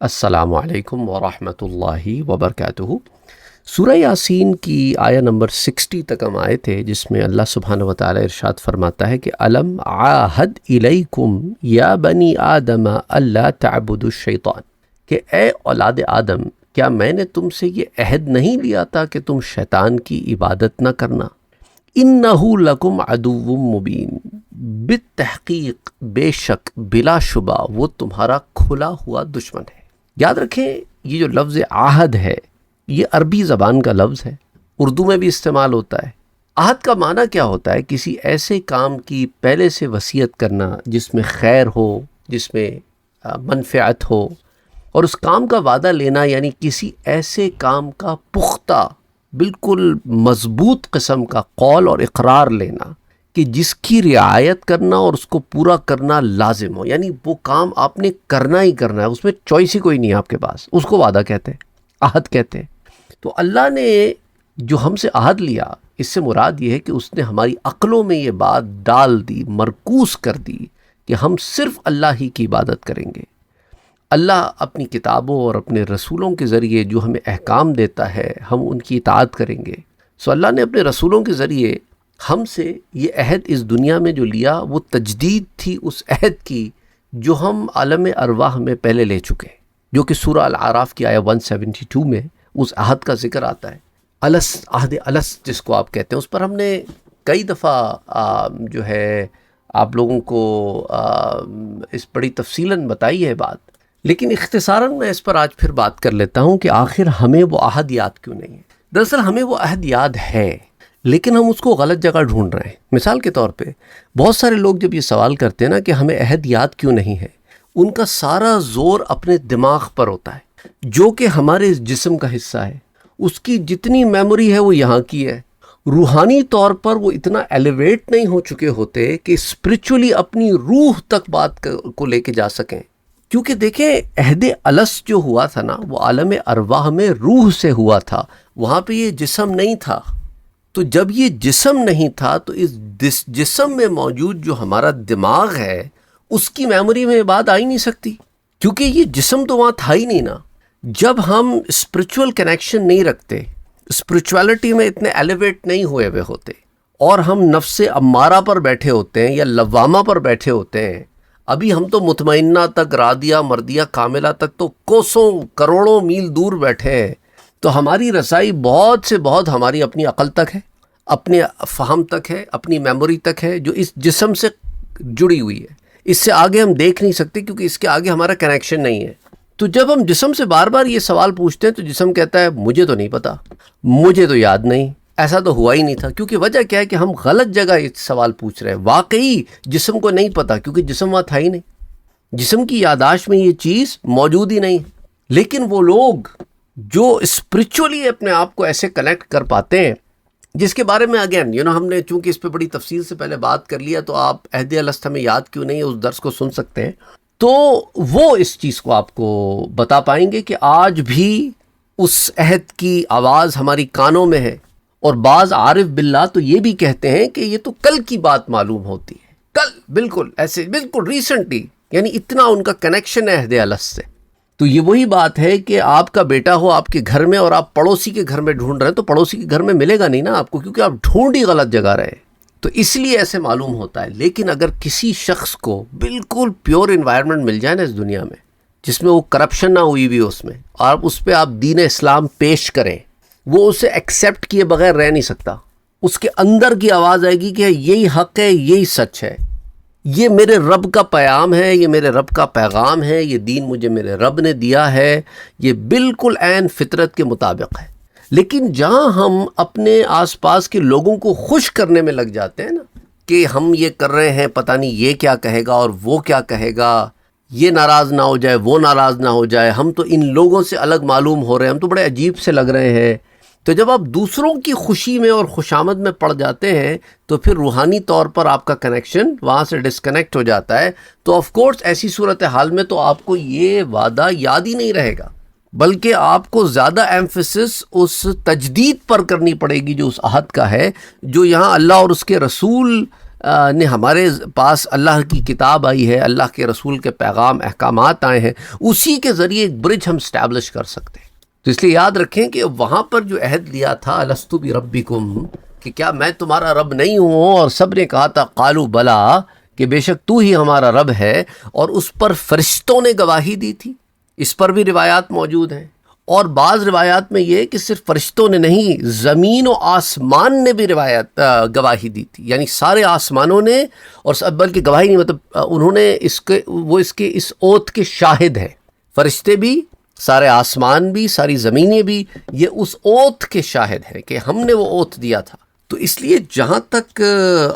السلام علیکم ورحمۃ اللہ وبرکاتہ۔ سورہ یاسین کی آیہ نمبر 60 تک ہم آئے تھے، جس میں اللہ سبحانہ و تعالی ارشاد فرماتا ہے کہ الم عاہد الیکم یا بنی آدم اللہ تعبدوا الشیطان، کہ اے اولاد آدم، کیا میں نے تم سے یہ عہد نہیں لیا تھا کہ تم شیطان کی عبادت نہ کرنا؟ انہ لکم عدو مبین، بالتحقیق بے شک بلا شبہ وہ تمہارا کھلا ہوا دشمن ہے۔ یاد رکھیں، یہ جو لفظ عہد ہے یہ عربی زبان کا لفظ ہے، اردو میں بھی استعمال ہوتا ہے۔ عہد کا معنی کیا ہوتا ہے؟ کسی ایسے کام کی پہلے سے وصیت کرنا جس میں خیر ہو، جس میں منفعت ہو، اور اس کام کا وعدہ لینا، یعنی کسی ایسے کام کا پختہ بالکل مضبوط قسم کا قول اور اقرار لینا کہ جس کی رعایت کرنا اور اس کو پورا کرنا لازم ہو، یعنی وہ کام آپ نے کرنا ہی کرنا ہے، اس میں چوائس ہی کوئی نہیں ہے آپ کے پاس، اس کو وعدہ کہتے ہیں، عہد کہتے ہیں۔ تو اللہ نے جو ہم سے عہد لیا، اس سے مراد یہ ہے کہ اس نے ہماری عقلوں میں یہ بات ڈال دی، مرکوز کر دی کہ ہم صرف اللہ ہی کی عبادت کریں گے۔ اللہ اپنی کتابوں اور اپنے رسولوں کے ذریعے جو ہمیں احکام دیتا ہے ہم ان کی اطاعت کریں گے۔ سو اللہ نے اپنے رسولوں کے ذریعے ہم سے یہ عہد اس دنیا میں جو لیا، وہ تجدید تھی اس عہد کی جو ہم عالم ارواح میں پہلے لے چکے، جو کہ سورہ الاعراف کی آیہ 172 میں اس عہد کا ذکر آتا ہے۔ الس، عہد الس جس کو آپ کہتے ہیں، اس پر ہم نے کئی دفعہ جو ہے آپ لوگوں کو اس بڑی تفصیلاً بتائی ہے بات، لیکن اختصاراً میں اس پر آج پھر بات کر لیتا ہوں کہ آخر ہمیں وہ عہد یاد کیوں نہیں ہے۔ دراصل ہمیں وہ عہد یاد ہے، لیکن ہم اس کو غلط جگہ ڈھونڈ رہے ہیں۔ مثال کے طور پہ بہت سارے لوگ جب یہ سوال کرتے ہیں نا کہ ہمیں عہد یاد کیوں نہیں ہے، ان کا سارا زور اپنے دماغ پر ہوتا ہے، جو کہ ہمارے جسم کا حصہ ہے۔ اس کی جتنی میموری ہے وہ یہاں کی ہے۔ روحانی طور پر وہ اتنا ایلیویٹ نہیں ہو چکے ہوتے کہ اسپرچولی اپنی روح تک بات کو لے کے جا سکیں، کیونکہ دیکھیں عہد الس جو ہوا تھا نا، وہ عالم ارواح میں روح سے ہوا تھا، وہاں پہ یہ جسم نہیں تھا۔ تو جب یہ جسم نہیں تھا تو اس جسم میں موجود جو ہمارا دماغ ہے، اس کی میموری میں بات آ ہی نہیں سکتی، کیونکہ یہ جسم تو وہاں تھا ہی نہیں نا۔ جب ہم اسپرچول کنیکشن نہیں رکھتے، اسپرچویلٹی میں اتنے ایلیویٹ نہیں ہوئے ہوتے، اور ہم نفس امارہ پر بیٹھے ہوتے ہیں یا لوامہ پر بیٹھے ہوتے ہیں، ابھی ہم تو مطمئنہ تک، راضیہ مرضیہ کاملہ تک تو کوسوں کروڑوں میل دور بیٹھے ہیں۔ تو ہماری رسائی بہت سے بہت ہماری اپنی عقل تک ہے، اپنے فہم تک ہے، اپنی میموری تک ہے، جو اس جسم سے جڑی ہوئی ہے۔ اس سے آگے ہم دیکھ نہیں سکتے، کیونکہ اس کے آگے ہمارا کنیکشن نہیں ہے۔ تو جب ہم جسم سے بار بار یہ سوال پوچھتے ہیں تو جسم کہتا ہے مجھے تو نہیں پتا، مجھے تو یاد نہیں، ایسا تو ہوا ہی نہیں تھا۔ کیونکہ وجہ کیا ہے کہ ہم غلط جگہ یہ سوال پوچھ رہے ہیں۔ واقعی جسم کو نہیں پتا، کیونکہ جسم وہاں تھا ہی نہیں، جسم کی یاداشت میں یہ چیز موجود ہی نہیں۔ لیکن وہ لوگ جو اسپرچولی اپنے آپ کو ایسے کنیکٹ کر پاتے ہیں، جس کے بارے میں اگین ہم نے چونکہ اس پہ بڑی تفصیل سے پہلے بات کر لیا، تو آپ عہد الست میں یاد کیوں نہیں ہے اس درس کو سن سکتے ہیں، تو وہ اس چیز کو آپ کو بتا پائیں گے کہ آج بھی اس عہد کی آواز ہماری کانوں میں ہے۔ اور بعض عارف باللہ تو یہ بھی کہتے ہیں کہ یہ تو کل کی بات معلوم ہوتی ہے، کل بالکل ایسے بالکل ریسنٹلی، یعنی اتنا ان کا کنیکشن ہے عہد الست سے۔ تو یہ وہی بات ہے کہ آپ کا بیٹا ہو آپ کے گھر میں اور آپ پڑوسی کے گھر میں ڈھونڈ رہے ہیں، تو پڑوسی کے گھر میں ملے گا نہیں نا آپ کو، کیونکہ آپ ڈھونڈ ہی غلط جگہ رہے، تو اس لیے ایسے معلوم ہوتا ہے۔ لیکن اگر کسی شخص کو بالکل پیور انوائرمنٹ مل جائے نا اس دنیا میں، جس میں وہ کرپشن نہ ہوئی بھی، اس میں، اور اس پہ آپ دین اسلام پیش کریں، وہ اسے ایکسیپٹ کیے بغیر رہ نہیں سکتا۔ اس کے اندر کی آواز آئے گی کہ یہی حق ہے، یہی سچ ہے، یہ میرے رب کا پیام ہے، یہ میرے رب کا پیغام ہے، یہ دین مجھے میرے رب نے دیا ہے، یہ بالکل عین فطرت کے مطابق ہے۔ لیکن جہاں ہم اپنے آس پاس کے لوگوں کو خوش کرنے میں لگ جاتے ہیں نا، کہ ہم یہ کر رہے ہیں، پتہ نہیں یہ کیا کہے گا اور وہ کیا کہے گا، یہ ناراض نہ ہو جائے، وہ ناراض نہ ہو جائے، ہم تو ان لوگوں سے الگ معلوم ہو رہے ہیں، ہم تو بڑے عجیب سے لگ رہے ہیں۔ تو جب آپ دوسروں کی خوشی میں اور خوشامد میں پڑ جاتے ہیں تو پھر روحانی طور پر آپ کا کنیکشن وہاں سے ڈسکنیکٹ ہو جاتا ہے۔ تو آف کورس ایسی صورتحال میں تو آپ کو یہ وعدہ یاد ہی نہیں رہے گا، بلکہ آپ کو زیادہ ایمفیسس اس تجدید پر کرنی پڑے گی جو اس عہد کا ہے، جو یہاں اللہ اور اس کے رسول نے ہمارے پاس اللہ کی کتاب آئی ہے، اللہ کے رسول کے پیغام احکامات آئے ہیں، اسی کے ذریعے ایک برج ہم اسٹیبلش کر سکتے ہیں۔ تو اس لیے یاد رکھیں کہ وہاں پر جو عہد لیا تھا الستو بربکم، کہ کیا میں تمہارا رب نہیں ہوں، اور سب نے کہا تھا قالوا بلا، کہ بے شک تو ہی ہمارا رب ہے، اور اس پر فرشتوں نے گواہی دی تھی۔ اس پر بھی روایات موجود ہیں، اور بعض روایات میں یہ کہ صرف فرشتوں نے نہیں، زمین و آسمان نے بھی گواہی دی تھی، یعنی سارے آسمانوں نے، اور بلکہ گواہی نہیں مطلب انہوں نے اس اوت کے شاہد ہیں، فرشتے بھی، سارے آسمان بھی، ساری زمینیں بھی، یہ اس اوت کے شاہد ہیں کہ ہم نے وہ اوت دیا تھا۔ تو اس لیے جہاں تک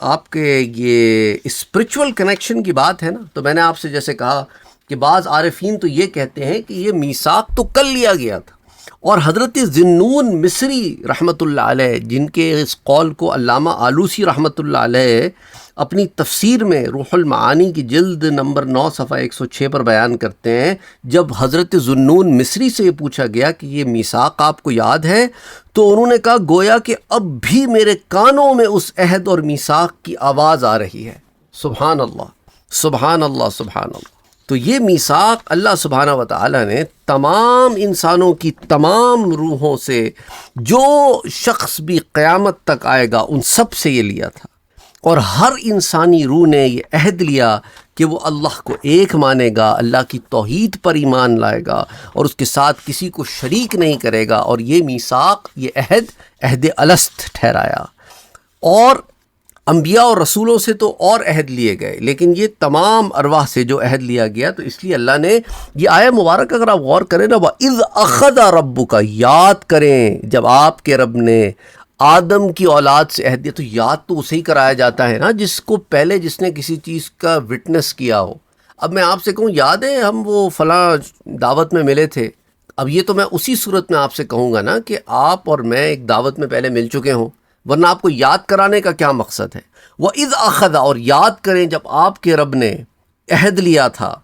آپ کے یہ اسپرچول کنیکشن کی بات ہے نا، تو میں نے آپ سے جیسے کہا کہ بعض عارفین تو یہ کہتے ہیں کہ یہ میثاق تو کل لیا گیا تھا، اور حضرت ذنون مصری رحمۃ اللہ علیہ، جن کے اس قول کو علامہ آلوسی رحمۃ اللہ علیہ اپنی تفسیر میں روح المعانی کی جلد نمبر 9 صفحہ 106 پر بیان کرتے ہیں، جب حضرت ذنون مصری سے یہ پوچھا گیا کہ یہ میثاق آپ کو یاد ہے، تو انہوں نے کہا گویا کہ اب بھی میرے کانوں میں اس عہد اور میثاق کی آواز آ رہی ہے۔ سبحان اللہ، سبحان اللہ، سبحان اللہ۔ تو یہ میثاق اللہ سبحانہ و تعالیٰ نے تمام انسانوں کی تمام روحوں سے، جو شخص بھی قیامت تک آئے گا ان سب سے یہ لیا تھا، اور ہر انسانی روح نے یہ عہد لیا کہ وہ اللہ کو ایک مانے گا، اللہ کی توحید پر ایمان لائے گا، اور اس کے ساتھ کسی کو شریک نہیں کرے گا، اور یہ میثاق، یہ عہد الست ٹھہرایا۔ اور انبیاء اور رسولوں سے تو اور عہد لیے گئے، لیکن یہ تمام ارواح سے جو عہد لیا گیا، تو اس لیے اللہ نے یہ آیہ مبارک اگر آپ غور کریں نا، وَإِذْ أَخَذَ رَبُّكَ، یاد کریں جب آپ کے رب نے آدم کی اولاد سے عہد دیا، تو یاد تو اسے ہی کرایا جاتا ہے نا جس کو پہلے جس نے کسی چیز کا وٹنس کیا ہو۔ اب میں آپ سے کہوں یاد ہے ہم وہ فلاں دعوت میں ملے تھے، اب یہ تو میں اسی صورت میں آپ سے کہوں گا نا کہ آپ اور میں ایک دعوت میں پہلے مل چکے ہوں، ورنہ آپ کو یاد کرانے کا کیا مقصد ہے؟ وَإِذْ أَخَذَ، اور یاد کریں جب آپ کے رب نے عہد لیا تھا۔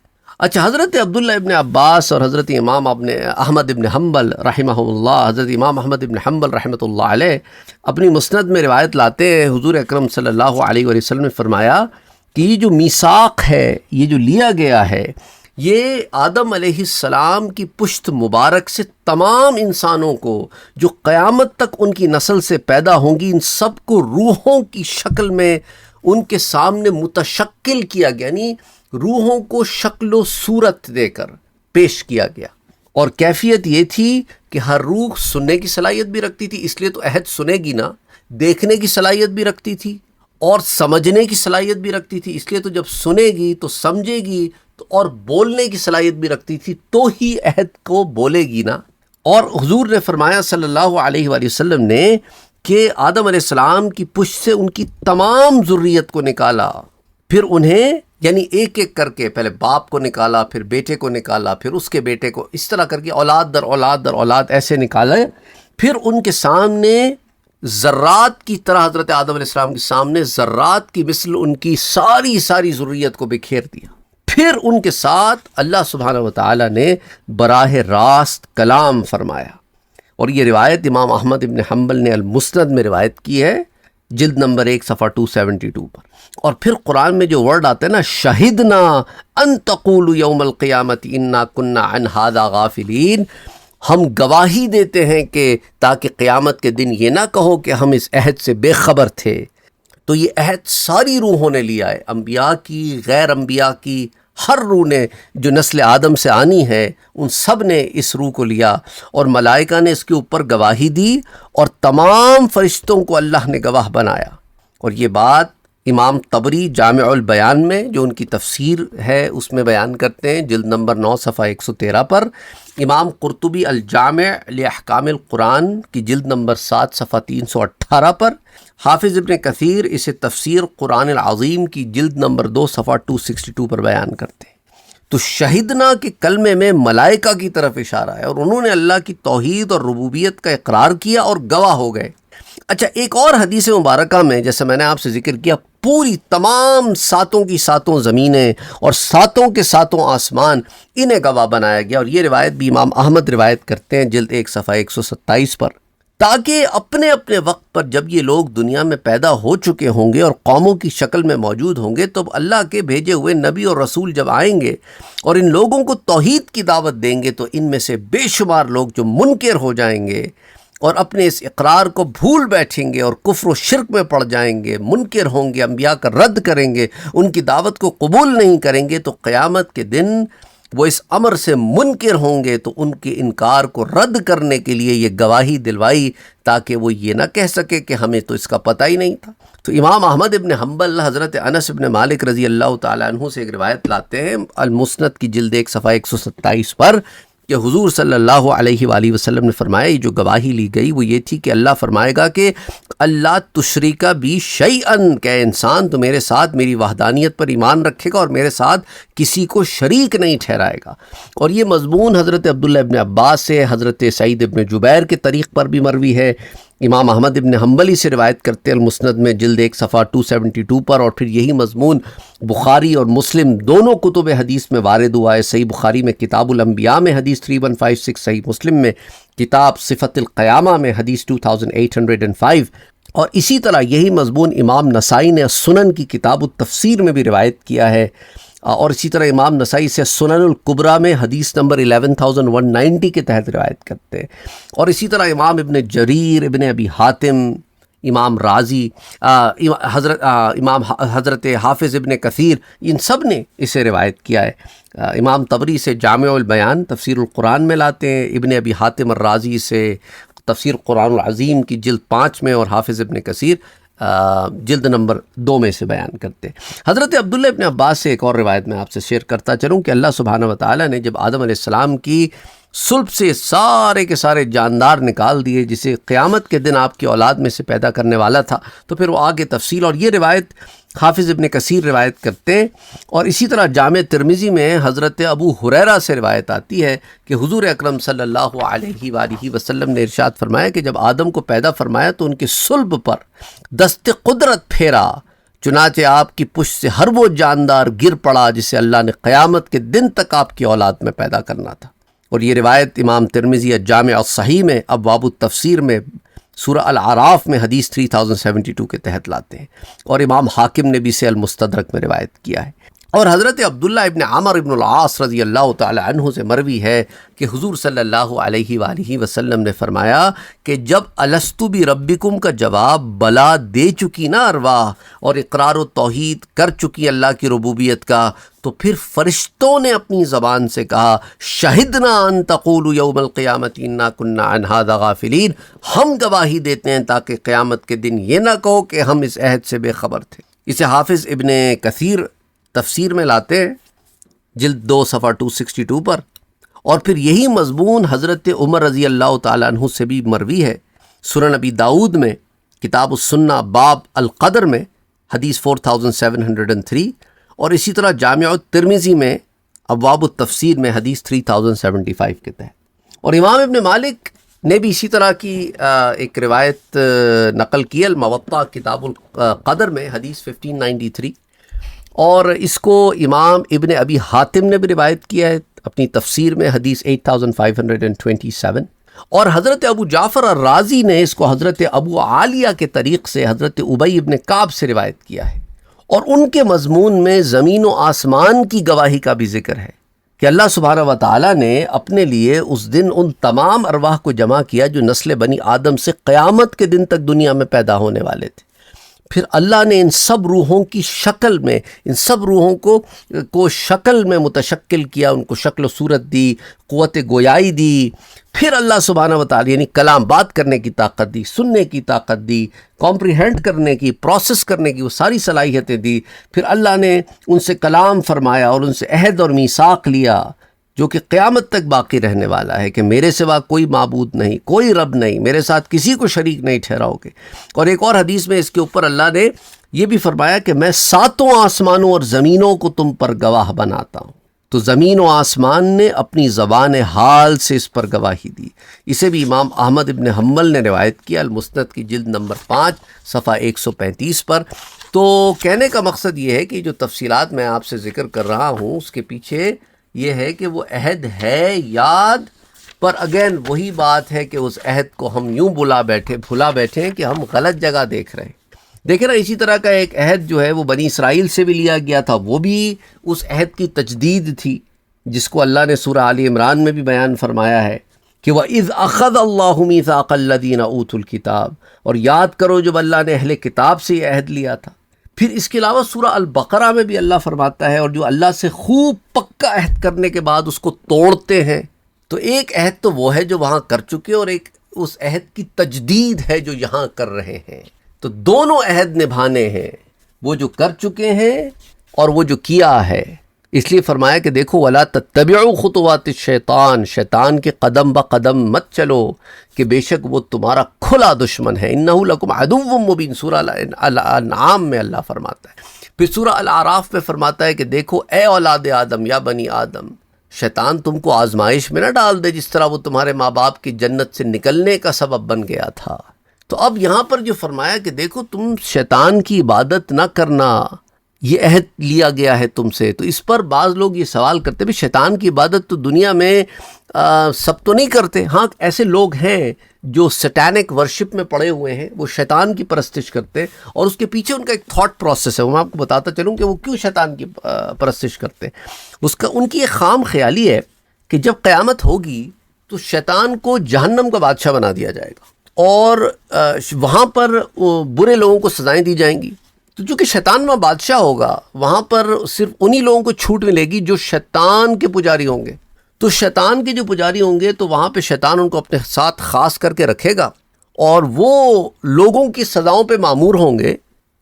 اچھا، حضرت عبداللہ ابن عباس اور حضرت امام احمد ابن حنبل رحمہ اللہ، حضرت امام احمد ابن حنبل رحمۃ اللہ علیہ اپنی مسند میں روایت لاتے ہیں، حضور اکرم صلی اللہ علیہ وآلہ وسلم نے فرمایا کہ یہ جو میثاق ہے، یہ جو لیا گیا ہے، یہ آدم علیہ السلام کی پشت مبارک سے تمام انسانوں کو جو قیامت تک ان کی نسل سے پیدا ہوں گی، ان سب کو روحوں کی شکل میں ان کے سامنے متشکل کیا گیا، یعنی روحوں کو شکل و صورت دے کر پیش کیا گیا۔ اور کیفیت یہ تھی کہ ہر روح سننے کی صلاحیت بھی رکھتی تھی، اس لیے تو عہد سنے گی نا، دیکھنے کی صلاحیت بھی رکھتی تھی، اور سمجھنے کی صلاحیت بھی رکھتی تھی، اس لیے تو جب سنے گی تو سمجھے گی، اور بولنے کی صلاحیت بھی رکھتی تھی، تو ہی عہد کو بولے گی نا۔ اور حضور نے فرمایا صلی اللہ علیہ وآلہ وسلم نے کہ آدم علیہ السلام کی پشت سے ان کی تمام ذریت کو نکالا، پھر انہیں یعنی ایک ایک کر کے پہلے باپ کو نکالا، پھر بیٹے کو نکالا، پھر اس کے بیٹے کو، اس طرح کر کے اولاد در اولاد در اولاد ایسے نکالے، پھر ان کے سامنے ذرات کی طرح، حضرت آدم علیہ السلام کے سامنے ذرات کی مثل ان کی ساری ذریت کو بکھیر دیا، پھر ان کے ساتھ اللہ سبحانہ وتعالی نے براہ راست کلام فرمایا۔ اور یہ روایت امام احمد ابن حنبل نے المسند میں روایت کی ہے، جلد نمبر 1 صفحہ 272 پر۔ اور پھر قرآن میں جو ورڈ آتا ہے نا، شہدنا ان تقولوا یوم القیامت انا کنا عن ھذا غافلین، ہم گواہی دیتے ہیں کہ تاکہ قیامت کے دن یہ نہ کہو کہ ہم اس عہد سے بے خبر تھے۔ تو یہ عہد ساری روحوں نے لیا ہے، انبیاء کی، غیر انبیاء کی، ہر روح نے جو نسل آدم سے آنی ہے ان سب نے اس روح کو لیا، اور ملائکہ نے اس کے اوپر گواہی دی، اور تمام فرشتوں کو اللہ نے گواہ بنایا۔ اور یہ بات امام طبری جامع البیان میں جو ان کی تفسیر ہے اس میں بیان کرتے ہیں، جلد نمبر 9 صفحہ 113 پر۔ امام قرطبی الجامع لاحکام القرآن کی جلد نمبر 7 صفحہ 318 پر۔ حافظ ابن کثیر اسے تفسیر قرآن العظیم کی جلد نمبر 2 صفحہ 262 پر بیان کرتے ہیں۔ تو شہدنا کے کلمے میں ملائکہ کی طرف اشارہ ہے، اور انہوں نے اللہ کی توحید اور ربوبیت کا اقرار کیا اور گواہ ہو گئے۔ اچھا، ایک اور حدیث مبارکہ میں جیسے میں نے آپ سے ذکر کیا، پوری تمام ساتوں کی ساتوں زمینیں اور ساتوں کے ساتوں آسمان انہیں گواہ بنایا گیا، اور یہ روایت بھی امام احمد روایت کرتے ہیں، جلد 1 صفحہ 127 پر۔ تاکہ اپنے اپنے وقت پر جب یہ لوگ دنیا میں پیدا ہو چکے ہوں گے اور قوموں کی شکل میں موجود ہوں گے، تو اللہ کے بھیجے ہوئے نبی اور رسول جب آئیں گے اور ان لوگوں کو توحید کی دعوت دیں گے، تو ان میں سے بے شمار لوگ جو منکر ہو جائیں گے اور اپنے اس اقرار کو بھول بیٹھیں گے اور کفر و شرک میں پڑ جائیں گے، منکر ہوں گے، انبیاء کا رد کریں گے، ان کی دعوت کو قبول نہیں کریں گے، تو قیامت کے دن وہ اس امر سے منکر ہوں گے، تو ان کے انکار کو رد کرنے کے لیے یہ گواہی دلوائی، تاکہ وہ یہ نہ کہہ سکے کہ ہمیں تو اس کا پتہ ہی نہیں تھا۔ تو امام احمد ابن حنبل حضرت انس ابن مالک رضی اللہ تعالیٰ عنہ سے ایک روایت لاتے ہیں المسند کی جلد 1 صفحہ 127 پر، کہ حضور صلی اللہ علیہ وآلہ وسلم نے فرمایا، یہ جو گواہی لی گئی وہ یہ تھی کہ اللہ فرمائے گا کہ اللہ تشریکا بی شیئن، کہ انسان تو میرے ساتھ میری وحدانیت پر ایمان رکھے گا اور میرے ساتھ کسی کو شریک نہیں ٹھہرائے گا۔ اور یہ مضمون حضرت عبداللہ ابن عباس سے، حضرت سعید ابن جبیر کے طریق پر بھی مروی ہے، امام احمد ابن حنبلی سے روایت کرتے المسند میں جلد 1 صفحہ 272 پر، اور پھر یہی مضمون بخاری اور مسلم دونوں کتب حدیث میں وارد ہوا ہے۔ صحیح بخاری میں کتاب الانبیاء میں حدیث 3156، صحیح مسلم میں کتاب صفت القیامہ میں حدیث 2805، اور اسی طرح یہی مضمون امام نسائی نے سنن کی کتاب التفسیر میں بھی روایت کیا ہے، اور اسی طرح امام نسائی سے سنن الکبریٰ میں حدیث نمبر 11190 کے تحت روایت کرتے ہیں، اور اسی طرح امام ابن جریر، ابن ابی حاتم، امام رازی، امام حضرت حافظ ابن کثیر، ان سب نے اسے روایت کیا ہے۔ امام طبری سے جامع البیان تفسیر القرآن میں لاتے ہیں، ابن ابی حاتم الرازی سے تفسیر قرآن العظیم کی جلد 5 میں، اور حافظ ابن کثیر جلد نمبر 2 میں سے بیان کرتے ہیں۔ حضرت عبداللہ ابن عباس سے ایک اور روایت میں آپ سے شیئر کرتا چلوں کہ اللہ سبحانہ وتعالیٰ نے جب آدم علیہ السلام کی صلب سے سارے کے سارے جاندار نکال دیے، جسے قیامت کے دن آپ کی اولاد میں سے پیدا کرنے والا تھا، تو پھر وہ آگے تفصیل، اور یہ روایت حافظ ابن کثیر روایت کرتے ہیں، اور اسی طرح جامع ترمذی میں حضرت ابو ہریرہ سے روایت آتی ہے کہ حضور اکرم صلی اللہ علیہ وآلہ وسلم نے ارشاد فرمایا کہ جب آدم کو پیدا فرمایا تو ان کے صلب پر دست قدرت پھیرا، چنانچہ آپ کی پشت سے ہر وہ جاندار گر پڑا جسے اللہ نے قیامت کے دن تک آپ کی اولاد میں پیدا کرنا تھا۔ اور یہ روایت امام ترمذی جامع الصحیح میں ابواب التفسیر میں سورہ الاعراف میں حدیث 3072 کے تحت لاتے ہیں، اور امام حاکم نے بھی اسے المستدرک میں روایت کیا ہے۔ اور حضرت عبداللہ ابن عمر ابن العاص رضی اللہ تعالی عنہ سے مروی ہے کہ حضور صلی اللہ علیہ وآلہ وسلم نے فرمایا کہ جب الستو بربکم کا جواب بلا دے چکی نا ارواح، اور اقرار و توحید کر چکی اللہ کی ربوبیت کا، تو پھر فرشتوں نے اپنی زبان سے کہا شہدنا ان تقولوا یوم القیامت انا کنا عن ھذا غافلین، ہم گواہی دیتے ہیں تاکہ قیامت کے دن یہ نہ کہو کہ ہم اس عہد سے بے خبر تھے۔ اسے حافظ ابن کثیر تفسیر میں لاتے ہیں جلد 2 صفحہ 262 پر، اور پھر یہی مضمون حضرت عمر رضی اللہ تعالیٰ عنہ سے بھی مروی ہے، سنن نبی داؤد میں کتاب السنہ باب القدر میں حدیث 4703، اور اسی طرح جامع الترمذی میں ابواب التفسیر میں حدیث 3075 کے تحت۔ اور امام ابن مالک نے بھی اسی طرح کی ایک روایت نقل کی الموطا کتاب القدر میں حدیث 1593، اور اس کو امام ابن ابی حاتم نے بھی روایت کیا ہے اپنی تفسیر میں حدیث 8527، اور حضرت ابو جعفر الرازی نے اس کو حضرت ابو عالیہ کے طریق سے حضرت ابی ابن کعب سے روایت کیا ہے، اور ان کے مضمون میں زمین و آسمان کی گواہی کا بھی ذکر ہے کہ اللہ سبحانہ و تعالیٰ نے اپنے لیے اس دن ان تمام ارواح کو جمع کیا جو نسل بنی آدم سے قیامت کے دن تک دنیا میں پیدا ہونے والے تھے۔ پھر اللہ نے ان سب روحوں کی شکل میں، ان سب روحوں کو شکل میں متشکل کیا، ان کو شکل و صورت دی، قوت گویائی دی، پھر اللہ سبحانہ و تعالی یعنی کلام بات کرنے کی طاقت دی، سننے کی طاقت دی، کمپریہنڈ کرنے کی، پروسیس کرنے کی وہ ساری صلاحیتیں دی۔ پھر اللہ نے ان سے کلام فرمایا اور ان سے عہد اور میثاق لیا جو کہ قیامت تک باقی رہنے والا ہے کہ میرے سوا کوئی معبود نہیں، کوئی رب نہیں، میرے ساتھ کسی کو شریک نہیں ٹھہراؤ گے۔ اور ایک اور حدیث میں اس کے اوپر اللہ نے یہ بھی فرمایا کہ میں 7 آسمانوں اور زمینوں کو تم پر گواہ بناتا ہوں۔ تو زمین و آسمان نے اپنی زبان حال سے اس پر گواہی دی۔ اسے بھی امام احمد ابن حنبل نے روایت کیا المسند کی جلد نمبر 5 صفحہ 135 پر۔ تو کہنے کا مقصد یہ ہے کہ جو تفصیلات میں آپ سے ذکر کر رہا ہوں اس کے پیچھے یہ ہے کہ وہ عہد ہے یاد پر اگین وہی بات ہے کہ اس عہد کو ہم یوں بھلا بیٹھے ہیں کہ ہم غلط جگہ دیکھ رہے ہیں. دیکھیں نا، اسی طرح کا ایک عہد جو ہے وہ بنی اسرائیل سے بھی لیا گیا تھا، وہ بھی اس عہد کی تجدید تھی جس کو اللہ نے سورہ آل عمران میں بھی بیان فرمایا ہے کہ وَإِذْ أَخَذَ اللَّهُ مِيثَاقَ الَّذِينَ أُوتُوا الْكِتَابَ، اور یاد کرو جب اللہ نے اہل کتاب سے یہ عہد لیا تھا. پھر اس کے علاوہ سورہ البقرہ میں بھی اللہ فرماتا ہے اور جو اللہ سے خوب پکا عہد کرنے کے بعد اس کو توڑتے ہیں، تو ایک عہد تو وہ ہے جو وہاں کر چکے اور ایک اس عہد کی تجدید ہے جو یہاں کر رہے ہیں. تو دونوں عہد نبھانے ہیں، وہ جو کر چکے ہیں اور وہ جو کیا ہے. اس لیے فرمایا کہ دیکھو وَلَا تَتَّبِعُوا خُطُوَاتِ الشَّيْطَانِ، شیطان کے قدم بقدم مت چلو کہ بے شک وہ تمہارا کھلا دشمن ہے. إِنَّهُ لَكُمْ عَدُوٌّ مُّبِينٌ، سورہ الانعام میں اللہ فرماتا ہے. پھر سورہ الاعراف میں فرماتا ہے کہ دیکھو اے اولاد آدم یا بنی آدم، شیطان تم کو آزمائش میں نہ ڈال دے جس طرح وہ تمہارے ماں باپ کی جنت سے نکلنے کا سبب بن گیا تھا. تو اب یہاں پر جو فرمایا کہ دیکھو تم شیطان کی عبادت نہ کرنا، یہ عہد لیا گیا ہے تم سے. تو اس پر بعض لوگ یہ سوال کرتے ہیں شیطان کی عبادت تو دنیا میں سب تو نہیں کرتے. ہاں ایسے لوگ ہیں جو سٹینک ورشپ میں پڑے ہوئے ہیں، وہ شیطان کی پرستش کرتے ہیں اور اس کے پیچھے ان کا ایک تھاٹ پروسیس ہے. میں آپ کو بتاتا چلوں کہ وہ کیوں شیطان کی پرستش کرتے ہیں. ان کی ایک خام خیالی ہے کہ جب قیامت ہوگی تو شیطان کو جہنم کا بادشاہ بنا دیا جائے گا اور وہاں پر برے لوگوں کو سزائیں دی جائیں گی. تو چونکہ شیطان وہاں بادشاہ ہوگا، وہاں پر صرف انہی لوگوں کو چھوٹ ملے گی جو شیطان کے پجاری ہوں گے. تو شیطان کے جو پجاری ہوں گے تو وہاں پہ شیطان ان کو اپنے ساتھ خاص کر کے رکھے گا اور وہ لوگوں کی سزاؤں پہ مامور ہوں گے.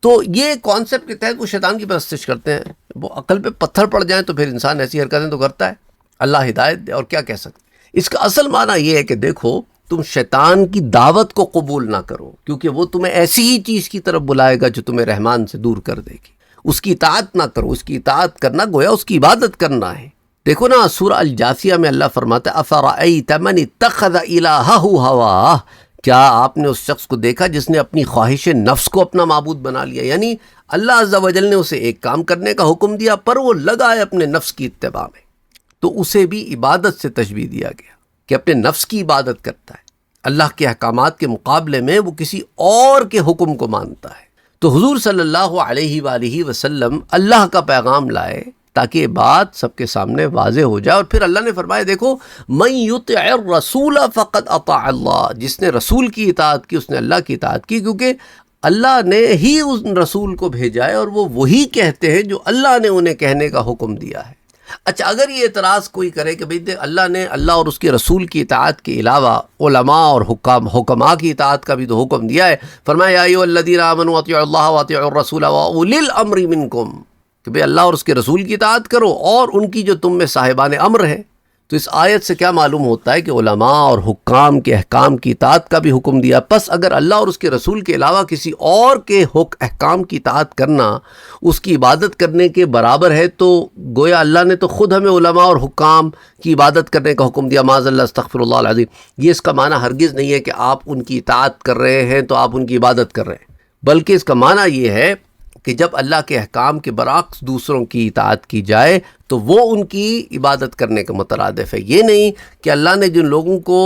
تو یہ کانسیپٹ کے تحت وہ شیطان کی پرستش کرتے ہیں. وہ عقل پہ پتھر پڑ جائیں تو پھر انسان ایسی حرکتیں تو کرتا ہے. اللہ ہدایت دے، اور کیا کہہ سکتے. اس کا اصل معنی یہ ہے کہ دیکھو تم شیطان کی دعوت کو قبول نہ کرو، کیونکہ وہ تمہیں ایسی ہی چیز کی طرف بلائے گا جو تمہیں رحمان سے دور کر دے گی. اس کی اطاعت نہ کرو. اس کی اطاعت کرنا گویا اس کی عبادت کرنا ہے. دیکھو نا سورہ الجاثیہ میں اللہ فرماتا ہے افرأیت من اتخذ الہہ ہواہ، کیا آپ نے اس شخص کو دیکھا جس نے اپنی خواہش نفس کو اپنا معبود بنا لیا. یعنی اللہ عز و جل نے اسے ایک کام کرنے کا حکم دیا پر وہ لگا ہے اپنے نفس کی اتباع میں، تو اسے بھی عبادت سے تشبیہ دیا گیا کہ اپنے نفس کی عبادت کرتا ہے. اللہ کے احکامات کے مقابلے میں وہ کسی اور کے حکم کو مانتا ہے. تو حضور صلی اللہ علیہ وآلہ وسلم اللہ کا پیغام لائے تاکہ یہ بات سب کے سامنے واضح ہو جائے. اور پھر اللہ نے فرمایا دیکھو من یطع الرسول فقد اطاع اللہ، جس نے رسول کی اطاعت کی اس نے اللہ کی اطاعت کی، کیونکہ اللہ نے ہی اس رسول کو بھیجا ہے اور وہ وہی کہتے ہیں جو اللہ نے انہیں کہنے کا حکم دیا ہے. اچھا اگر یہ اعتراض کوئی کرے کہ بھئی اللہ نے اللہ اور اس کے رسول کی اطاعت کے علاوہ علماء اور حکماء کی اطاعت کا بھی تو حکم دیا ہے. فرمایا یا ایھا الذین آمنوا اطیعوا اللہ واطیعوا الرسول واولی الامر منکم، کہ بھئی اللہ اور اس کے رسول کی اطاعت کرو اور ان کی جو تم میں صاحبان امر ہیں. تو اس آیت سے کیا معلوم ہوتا ہے کہ علماء اور حکام کے احکام کی اطاعت کا بھی حکم دیا. پس اگر اللہ اور اس کے رسول کے علاوہ کسی اور کے احکام کی اطاعت کرنا اس کی عبادت کرنے کے برابر ہے تو گویا اللہ نے تو خود ہمیں علماء اور حکام کی عبادت کرنے کا حکم دیا. معاذ اللہ استغفر اللہ العظیم. یہ اس کا معنی ہرگز نہیں ہے کہ آپ ان کی اطاعت کر رہے ہیں تو آپ ان کی عبادت کر رہے ہیں، بلکہ اس کا معنی یہ ہے کہ جب اللہ کے احکام کے برعکس دوسروں کی اطاعت کی جائے تو وہ ان کی عبادت کرنے کا مترادف ہے. یہ نہیں کہ اللہ نے جن لوگوں کو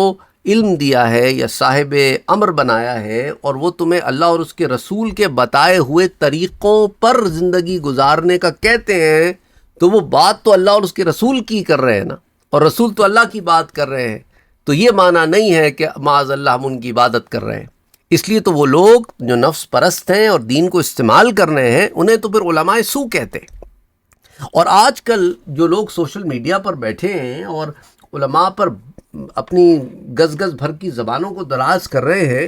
علم دیا ہے یا صاحب امر بنایا ہے اور وہ تمہیں اللہ اور اس کے رسول کے بتائے ہوئے طریقوں پر زندگی گزارنے کا کہتے ہیں، تو وہ بات تو اللہ اور اس کے رسول کی کر رہے ہیں نا، اور رسول تو اللہ کی بات کر رہے ہیں. تو یہ معنی نہیں ہے کہ معاذ اللہ ہم ان کی عبادت کر رہے ہیں. اس لیے تو وہ لوگ جو نفس پرست ہیں اور دین کو استعمال کر رہے ہیں انہیں تو پھر علماء سو کہتے ہیں. اور آج کل جو لوگ سوشل میڈیا پر بیٹھے ہیں اور علماء پر اپنی گز گز بھر کی زبانوں کو دراز کر رہے ہیں،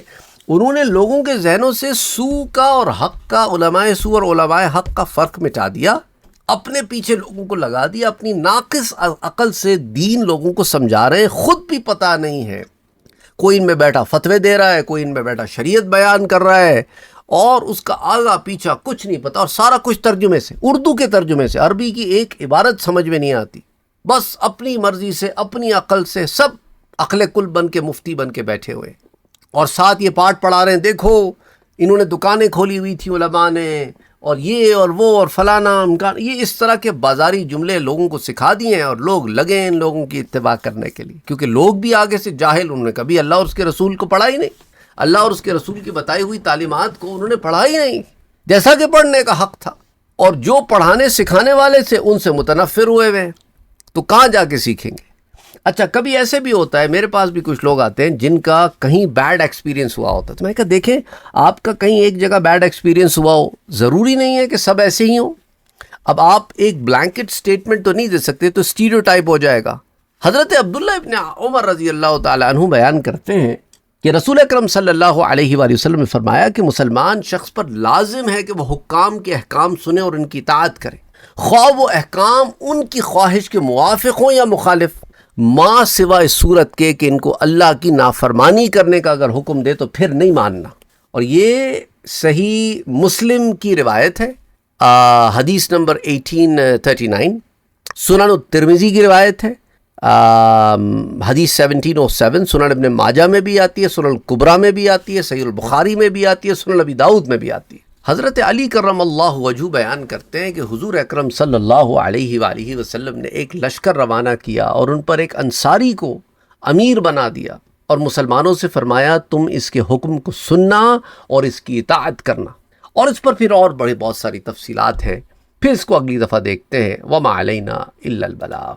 انہوں نے لوگوں کے ذہنوں سے سو کا اور حق کا، علماء سو اور علماء حق کا فرق مٹا دیا، اپنے پیچھے لوگوں کو لگا دیا، اپنی ناقص عقل سے دین لوگوں کو سمجھا رہے ہیں، خود بھی پتہ نہیں ہے. کوئی ان میں بیٹھا فتوے دے رہا ہے، کوئی ان میں بیٹھا شریعت بیان کر رہا ہے اور اس کا آگا پیچھا کچھ نہیں پتا، اور سارا کچھ ترجمے سے، اردو کے ترجمے سے، عربی کی ایک عبارت سمجھ میں نہیں آتی. بس اپنی مرضی سے اپنی عقل سے سب عقل کل بن کے مفتی بن کے بیٹھے ہوئے، اور ساتھ یہ پاٹ پڑھا رہے ہیں دیکھو انہوں نے دکانیں کھولی ہوئی تھی علماء نے اور یہ اور وہ اور فلانا امکان، یہ اس طرح کے بازاری جملے لوگوں کو سکھا دیے ہیں، اور لوگ لگے ہیں ان لوگوں کی اتباع کرنے کے لیے، کیونکہ لوگ بھی آگے سے جاہل، انہوں نے کبھی اللہ اور اس کے رسول کو پڑھا ہی نہیں، اللہ اور اس کے رسول کی بتائی ہوئی تعلیمات کو انہوں نے پڑھا ہی نہیں جیسا کہ پڑھنے کا حق تھا، اور جو پڑھانے سکھانے والے سے ان سے متنفر ہوئے ہوئے ہیں، تو کہاں جا کے سیکھیں گے؟ اچھا، کبھی ایسے بھی ہوتا ہے، میرے پاس بھی کچھ لوگ آتے ہیں جن کا کہیں بیڈ ایکسپیرینس ہوا ہوتا ہے، تو میں کہا دیکھیں آپ کا کہیں ایک جگہ بیڈ ایکسپیرینس ہوا ہو، ضروری نہیں ہے کہ سب ایسے ہی ہوں۔ اب آپ ایک بلینکٹ سٹیٹمنٹ تو نہیں دے سکتے، تو اسٹیریوٹائپ ہو جائے گا۔ حضرت عبداللہ ابن عمر رضی اللہ تعالی عنہ بیان کرتے ہیں کہ رسول اکرم صلی اللہ علیہ وآلہ وسلم نے فرمایا کہ مسلمان شخص پر لازم ہے کہ وہ حکام کے احکام سنے اور ان کی اطاعت کرے، خواہ وہ احکام ان کی خواہش کے موافق ہوں یا مخالف، ما سوائے صورت کے کہ ان کو اللہ کی نافرمانی کرنے کا اگر حکم دے تو پھر نہیں ماننا۔ اور یہ صحیح مسلم کی روایت ہے، حدیث نمبر 1839، سنن الترمذی کی روایت ہے، حدیث 1707، سنن ابن ماجہ میں بھی آتی ہے، سنن الکبریٰ میں بھی آتی ہے، صحیح البخاری میں بھی آتی ہے، سنن ابی داؤد میں بھی آتی ہے۔ حضرت علی کرم اللہ وجہہ بیان کرتے ہیں کہ حضور اکرم صلی اللہ علیہ وآلہ وسلم نے ایک لشکر روانہ کیا اور ان پر ایک انصاری کو امیر بنا دیا، اور مسلمانوں سے فرمایا تم اس کے حکم کو سننا اور اس کی اطاعت کرنا، اور اس پر پھر اور بہت ساری تفصیلات ہیں، پھر اس کو اگلی دفعہ دیکھتے ہیں۔ وما علینا الا البلاغ۔